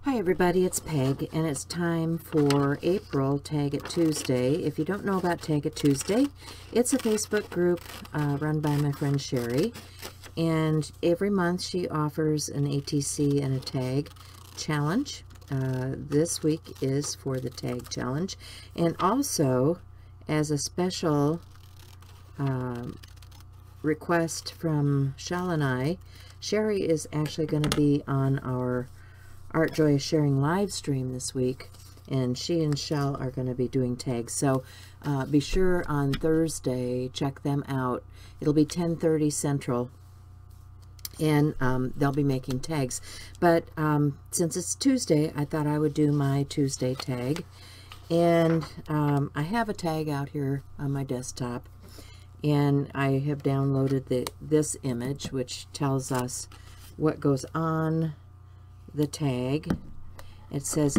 Hi everybody, it's Peg, and it's time for April Tag It Tuesday. If you don't know about Tag It Tuesday, it's a Facebook group run by my friend Sherry, and every month she offers an ATC and a tag challenge. This week is for the tag challenge, and also as a special request from Shell and I, Sherry is actually going to be on our Art Joy is Sharing live stream this week, and she and Shell are going to be doing tags. So be sure on Thursday, check them out. It'll be 10:30 Central, and they'll be making tags. But since it's Tuesday, I thought I would do my Tuesday tag. And I have a tag out here on my desktop, and I have downloaded this image, which tells us what goes on the tag. It says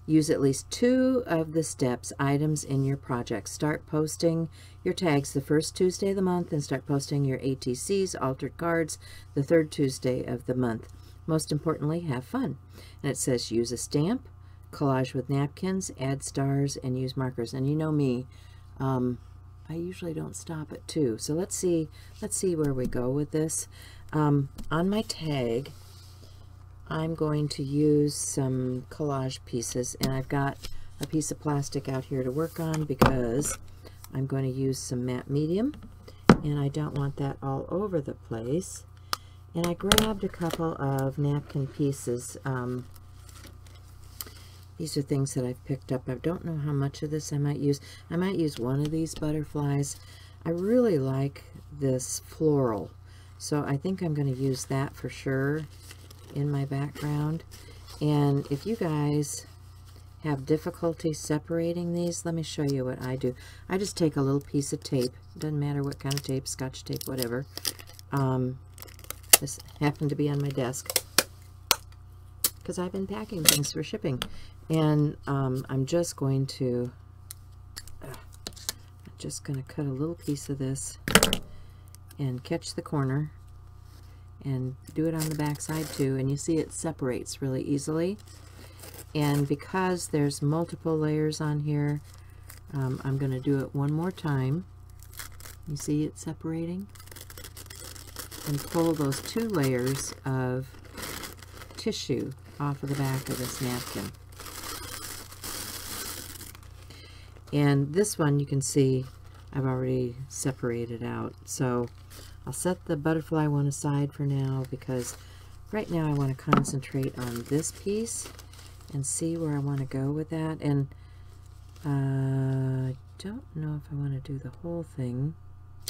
use at least 2 of the steps items in your project. Start posting your tags the first Tuesday of the month, and start posting your ATCs, altered cards, the third Tuesday of the month. Most importantly, have fun. And it says use a stamp, collage with napkins, add stars, and use markers. And you know me, I usually don't stop at 2. So let's see where we go with this. On my tag, I'm going to use some collage pieces, and I've got a piece of plastic out here to work on because I'm going to use some matte medium, and I don't want that all over the place. And I grabbed a couple of napkin pieces. These are things that I've picked up. I don't know how much of this I might use. I might use one of these butterflies. I really like this floral, so I think I'm going to use that for sure in my background. And if you guys have difficulty separating these, let me show you what I do. I just take a little piece of tape, doesn't matter what kind of tape, Scotch tape, whatever. This happened to be on my desk because I've been packing things for shipping, and I'm just going to cut a little piece of this and catch the corner and do it on the back side too, and you see it separates really easily. And because there's multiple layers on here, I'm going to do it one more time. You see it separating? And pull those 2 layers of tissue off of the back of this napkin. And this one, you can see I've already separated out. So I'll set the butterfly one aside for now, because right now I want to concentrate on this piece and see where I want to go with that. And I don't know if I want to do the whole thing.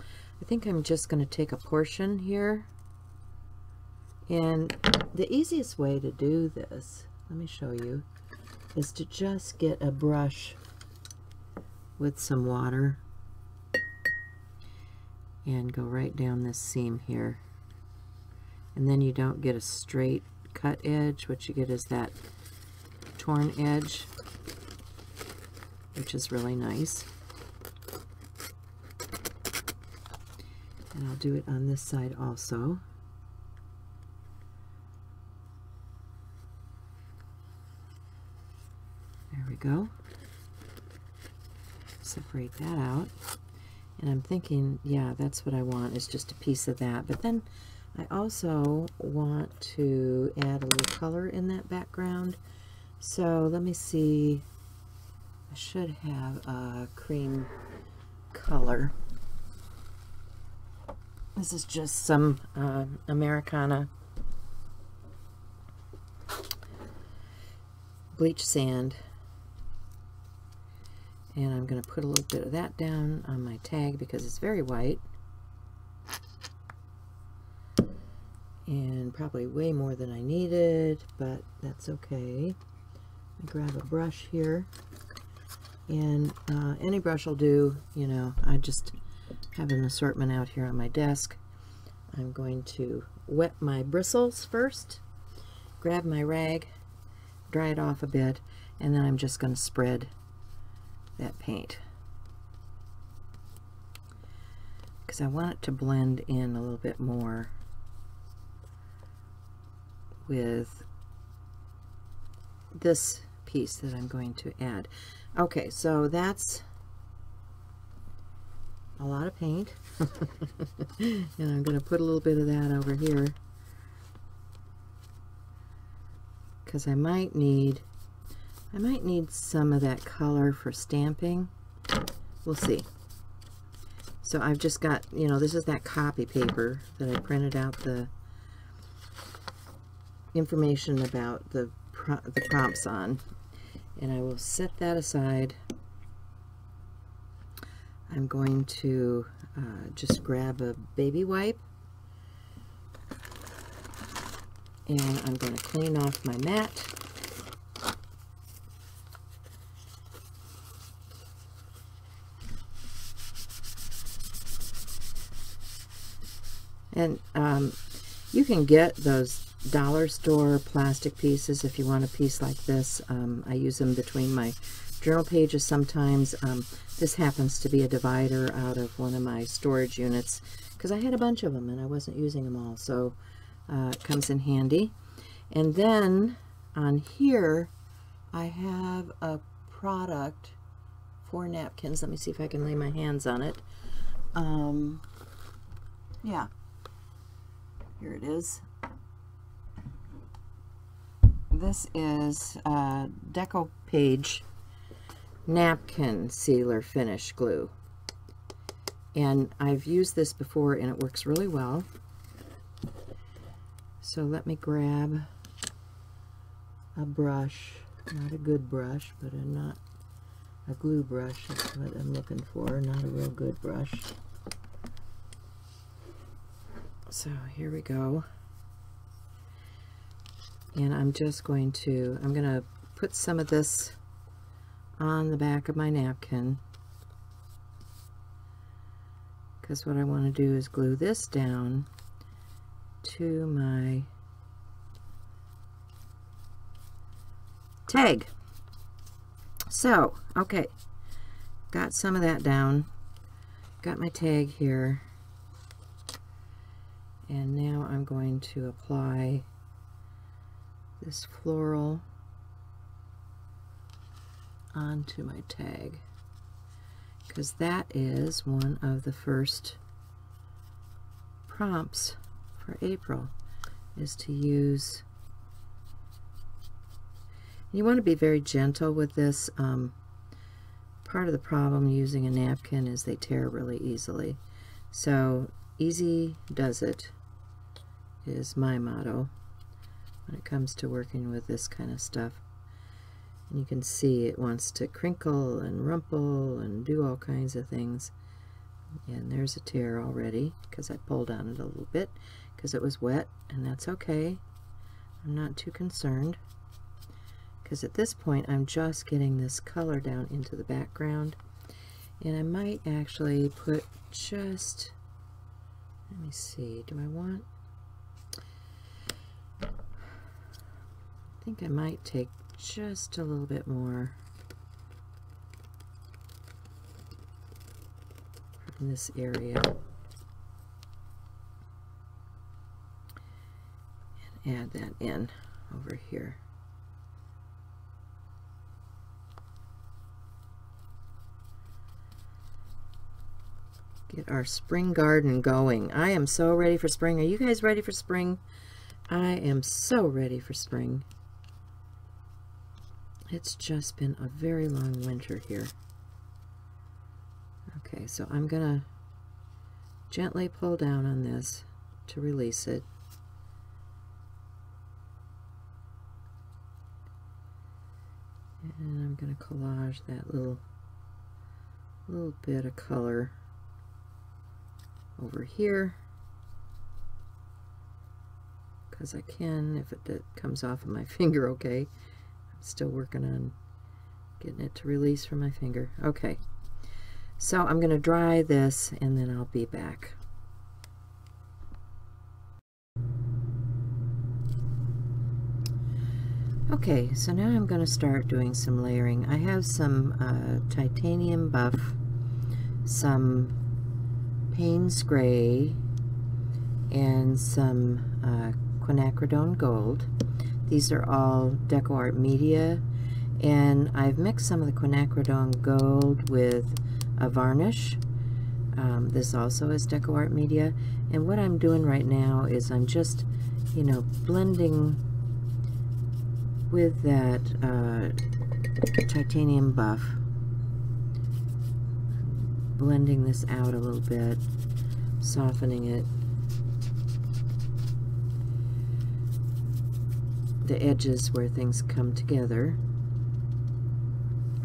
I think I'm just going to take a portion here. And the easiest way to do this, let me show you, is to just get a brush with some water and go right down this seam here. And then you don't get a straight cut edge. What you get is that torn edge, which is really nice. And I'll do it on this side also. There we go. Separate that out. And I'm thinking, yeah, that's what I want, is just a piece of that. But then I also want to add a little color in that background. So let me see. I should have a cream color. This is just some Americana bleach sand. And I'm going to put a little bit of that down on my tag because it's very white. And probably way more than I needed, but that's okay. I grab a brush here. And any brush will do, you know. I just have an assortment out here on my desk. I'm going to wet my bristles first, grab my rag, dry it off a bit, and then I'm just going to spread that paint because I want it to blend in a little bit more with this piece that I'm going to add. Okay, so that's a lot of paint. And I'm going to put a little bit of that over here, because I might need some of that color for stamping. We'll see. So I've just got, you know, this is that copy paper that I printed out the information about the prompts on, and I will set that aside. I'm going to just grab a baby wipe, and I'm going to clean off my mat. And you can get those dollar store plastic pieces if you want a piece like this. I use them between my journal pages sometimes. This happens to be a divider out of one of my storage units because I had a bunch of them and I wasn't using them all, so it comes in handy. And then on here I have a product for napkins. Let me see if I can lay my hands on it. Yeah, here it is. This is Deco Page napkin sealer finish glue, and I've used this before and it works really well. So let me grab a brush, not a good brush, but not a glue brush. That's what I'm looking for, not a real good brush. So here we go. And I'm just going to, I'm going to put some of this on the back of my napkin, because what I want to do is glue this down to my tag. So, okay, got some of that down, got my tag here, and now I'm going to apply this floral onto my tag, because that is one of the first prompts for April, is to use, you want to be very gentle with this. Part of the problem using a napkin is they tear really easily, so easy does it is my motto when it comes to working with this kind of stuff. And you can see it wants to crinkle and rumple and do all kinds of things. And there's a tear already because I pulled on it a little bit because it was wet, and that's okay. I'm not too concerned, because at this point I'm just getting this color down into the background. And I might actually put just, let me see, do I want, I think I might take just a little bit more from this area and add that in over here. Get our spring garden going. I am so ready for spring. Are you guys ready for spring? I am so ready for spring. It's just been a very long winter here. Okay, so I'm gonna gently pull down on this to release it. And I'm gonna collage that little bit of color over here, because I can, if it comes off of my finger. Okay, I'm still working on getting it to release from my finger. Okay, so I'm going to dry this and then I'll be back. Okay, so now I'm going to start doing some layering. I have some titanium buff, some Payne's Gray, and some quinacridone gold. These are all DecoArt Media, and I've mixed some of the quinacridone gold with a varnish. This also is DecoArt Media, and what I'm doing right now is I'm just, you know, blending with that titanium buff, blending this out a little bit, softening it, the edges where things come together.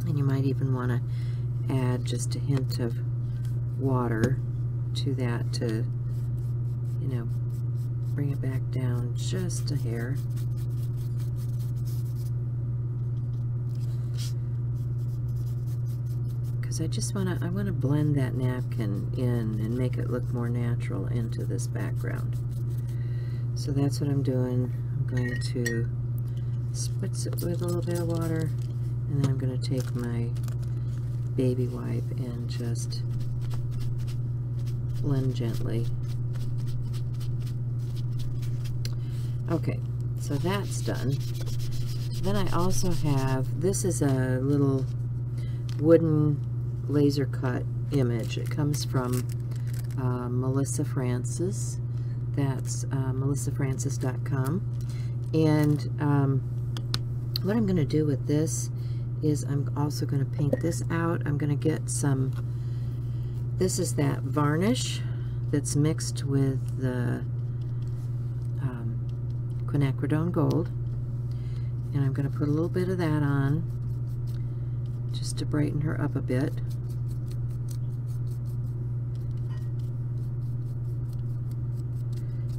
And you might even want to add just a hint of water to that to, you know, bring it back down just a hair. Because I just want to blend that napkin in and make it look more natural into this background. So that's what I'm doing. I'm going to spritz it with a little bit of water, and then I'm going to take my baby wipe and just blend gently. Okay, so that's done. Then I also have, this is a little wooden laser cut image. It comes from Melissa Francis. That's melissafrancis.com. And what I'm going to do with this is I'm also going to paint this out. I'm going to get some, this is that varnish that's mixed with the quinacridone gold, and I'm going to put a little bit of that on just to brighten her up a bit.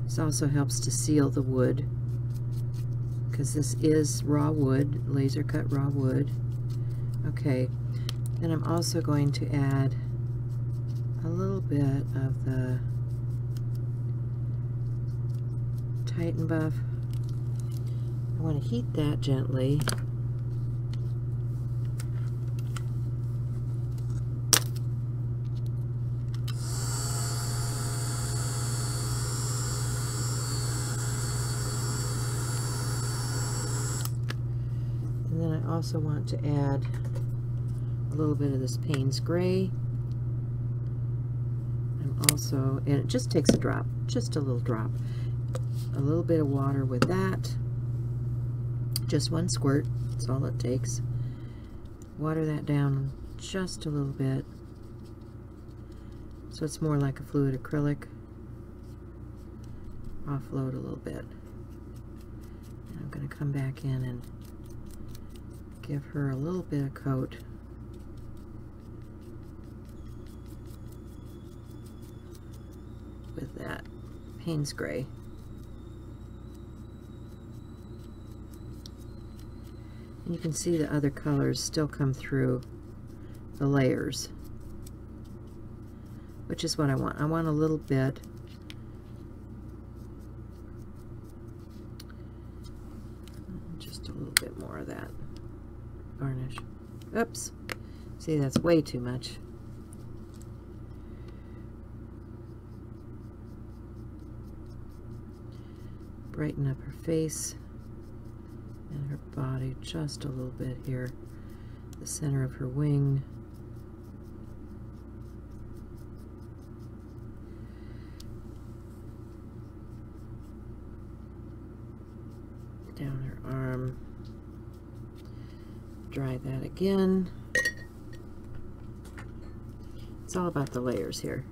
This also helps to seal the wood, because this is raw wood, laser cut raw wood. Okay, then I'm also going to add a little bit of the Titan Buff. I want to heat that gently. And then I also want to add a little bit of this Payne's Gray. And also, and it just takes a drop, just a little drop. A little bit of water with that. Just one squirt, that's all it takes. Water that down just a little bit, so it's more like a fluid acrylic. Offload a little bit. And I'm going to come back in and give her a little bit of coat. With that Payne's Gray. And you can see the other colors still come through the layers, which is what I want. I want a little bit. Just a little bit more of that varnish. Oops. See, that's way too much. Brighten up her face and her body just a little bit here, the center of her wing. Down her arm. Dry that again. It's all about the layers here.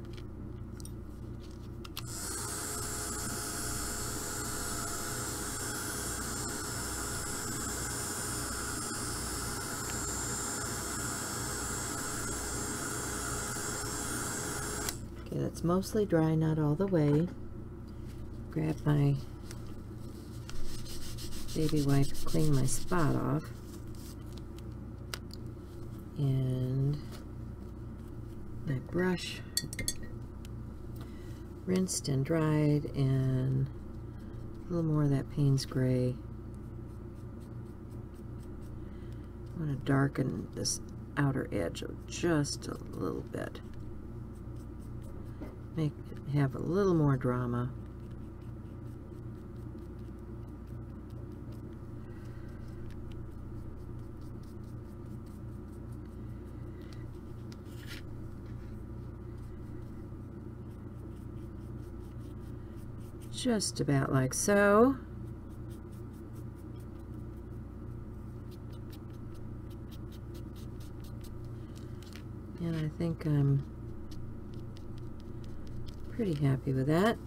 Okay, that's mostly dry, not all the way. Grab my baby wipe, clean my spot off, and my brush, rinsed and dried, and a little more of that Payne's Gray. I want to darken this outer edge just a little bit. Make it have a little more drama. just about like so. And I think I'm pretty happy with that.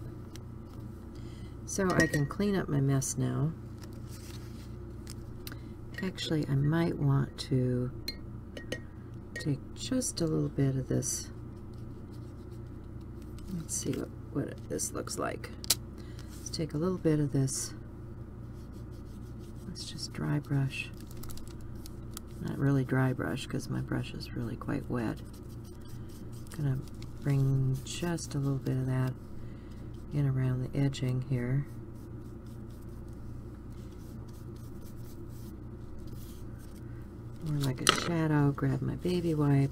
So I can clean up my mess now. Actually, I might want to take just a little bit of this. Let's see what this looks like. Let's take a little bit of this. Let's just dry brush. Not really dry brush because my brush is really quite wet. I'm gonna bring just a little bit of that in around the edging here. More like a shadow. Grab my baby wipe.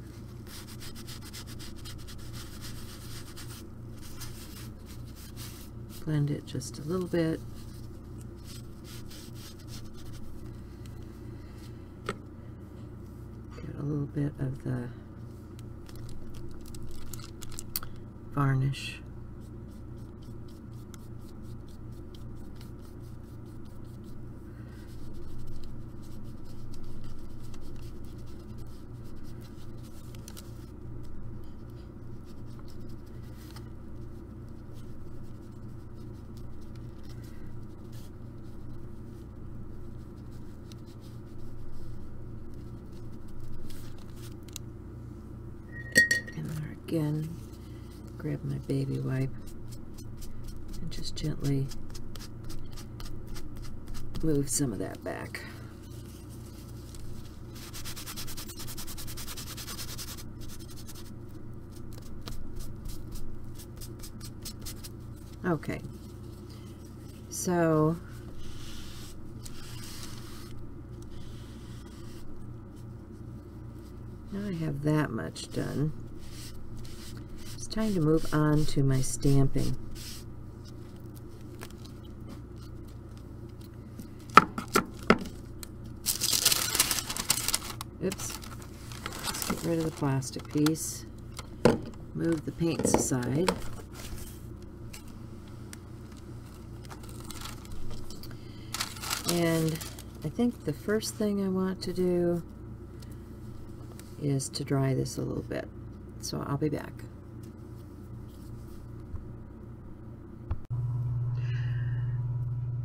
Blend it just a little bit. Get a little bit of the varnish. Again, grab my baby wipe and just gently move some of that back. Okay, so now I have that much done. Time to move on to my stamping. Oops. Let's get rid of the plastic piece. Move the paints aside. And I think the first thing I want to do is to dry this a little bit. So I'll be back.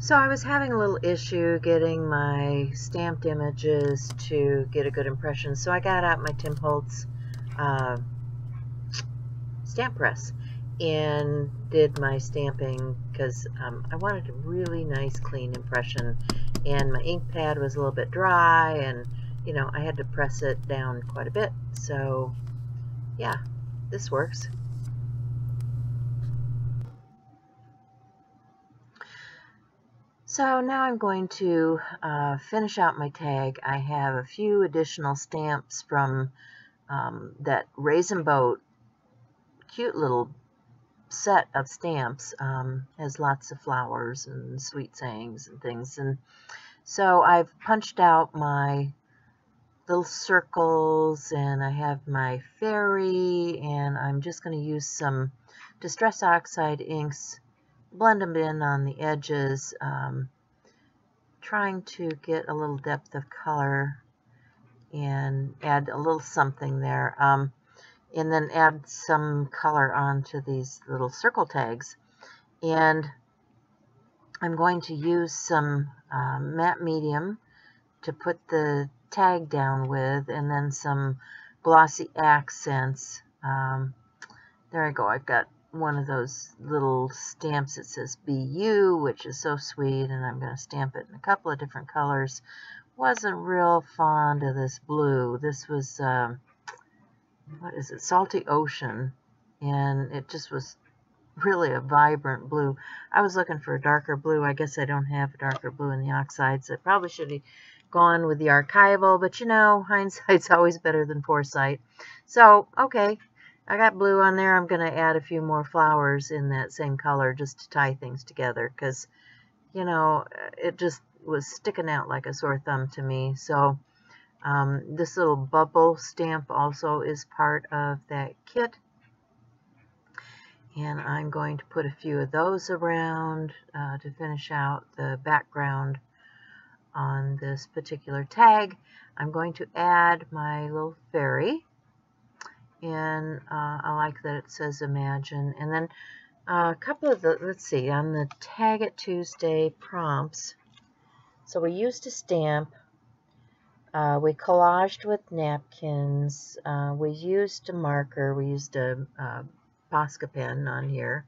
So I was having a little issue getting my stamped images to get a good impression, so I got out my Tim Holtz stamp press and did my stamping because I wanted a really nice clean impression, and my ink pad was a little bit dry, and you know, I had to press it down quite a bit. So yeah, this works. So now I'm going to finish out my tag. I have a few additional stamps from that Raisin Boat cute little set of stamps. Has lots of flowers and sweet sayings and things. And so I've punched out my little circles, and I have my fairy, and I'm just going to use some Distress Oxide inks, blend them in on the edges, trying to get a little depth of color and add a little something there, and then add some color onto these little circle tags. And I'm going to use some matte medium to put the tag down with, and then some glossy accents. There I go. I've got one of those little stamps that says BU, which is so sweet, and I'm going to stamp it in a couple of different colors. Wasn't real fond of this blue. This was, what is it, Salty Ocean, and it just was really a vibrant blue. I was looking for a darker blue. I guess I don't have a darker blue in the oxides. I probably should have gone with the archival, but you know, hindsight's always better than foresight. So, okay. I got blue on there. I'm going to add a few more flowers in that same color just to tie things together because, you know, it just was sticking out like a sore thumb to me. So this little bubble stamp also is part of that kit. And I'm going to put a few of those around to finish out the background on this particular tag. I'm going to add my little fairy, and I like that it says Imagine. And then a couple of the, let's see, on the Tag It Tuesday prompts, so we used a stamp, we collaged with napkins, we used a marker, we used a Posca pen on here.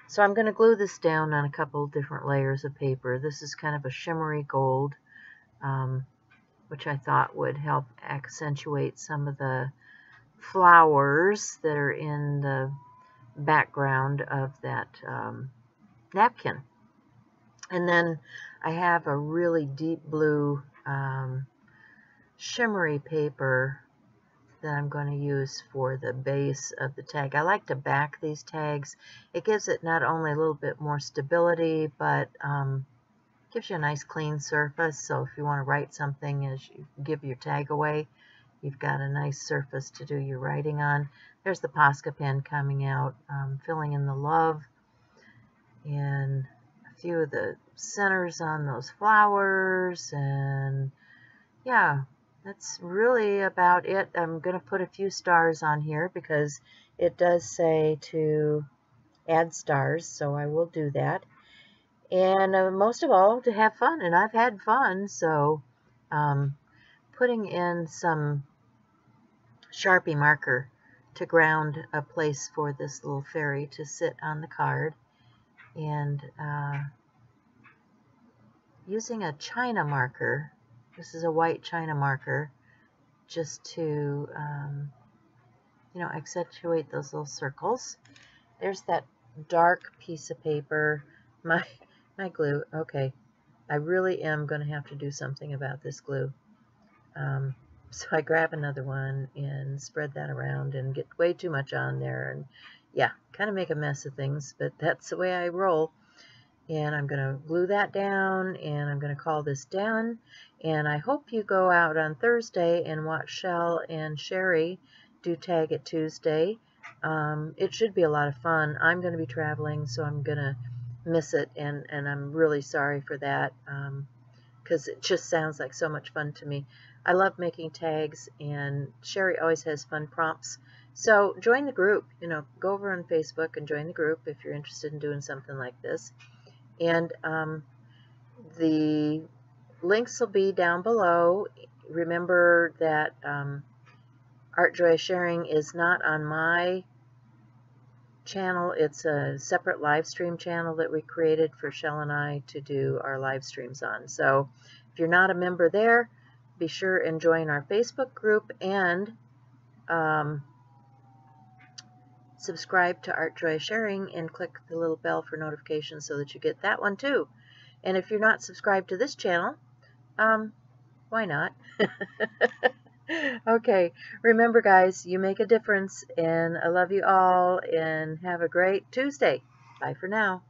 So I'm going to glue this down on a couple of different layers of paper. This is kind of a shimmery gold, which I thought would help accentuate some of the flowers that are in the background of that napkin. And then I have a really deep blue shimmery paper that I'm going to use for the base of the tag. I like to back these tags. It gives it not only a little bit more stability, but gives you a nice clean surface. So if you want to write something as you give your tag away, you've got a nice surface to do your writing on. There's the Posca pen coming out, filling in the love, and a few of the centers on those flowers, and yeah, that's really about it. I'm going to put a few stars on here because it does say to add stars, so I will do that. And most of all, to have fun, and I've had fun, so putting in some Sharpie marker to ground a place for this little fairy to sit on the card, and using a China marker. This is a white China marker, just to you know, accentuate those little circles. There's that dark piece of paper. My glue. Okay, I really am going to have to do something about this glue. So I grab another one and spread that around and get way too much on there, and yeah, kind of make a mess of things, but that's the way I roll. And I'm going to glue that down, and I'm going to call this done. And I hope you go out on Thursday and watch Shell and Sherry do Tag It Tuesday. It should be a lot of fun. I'm going to be traveling, so I'm going to miss it, and I'm really sorry for that, because it just sounds like so much fun to me. I love making tags, and Sherry always has fun prompts. So join the group. You know, go over on Facebook and join the group if you're interested in doing something like this. And the links will be down below. Remember that Art Joy Sharing is not on my channel. It's a separate live stream channel that we created for Shell and I to do our live streams on. So if you're not a member there, be sure and join our Facebook group, and subscribe to Art Joy Sharing and click the little bell for notifications so that you get that one too. And if you're not subscribed to this channel, why not? Okay, remember guys, you make a difference, and I love you all, and have a great Tuesday. Bye for now.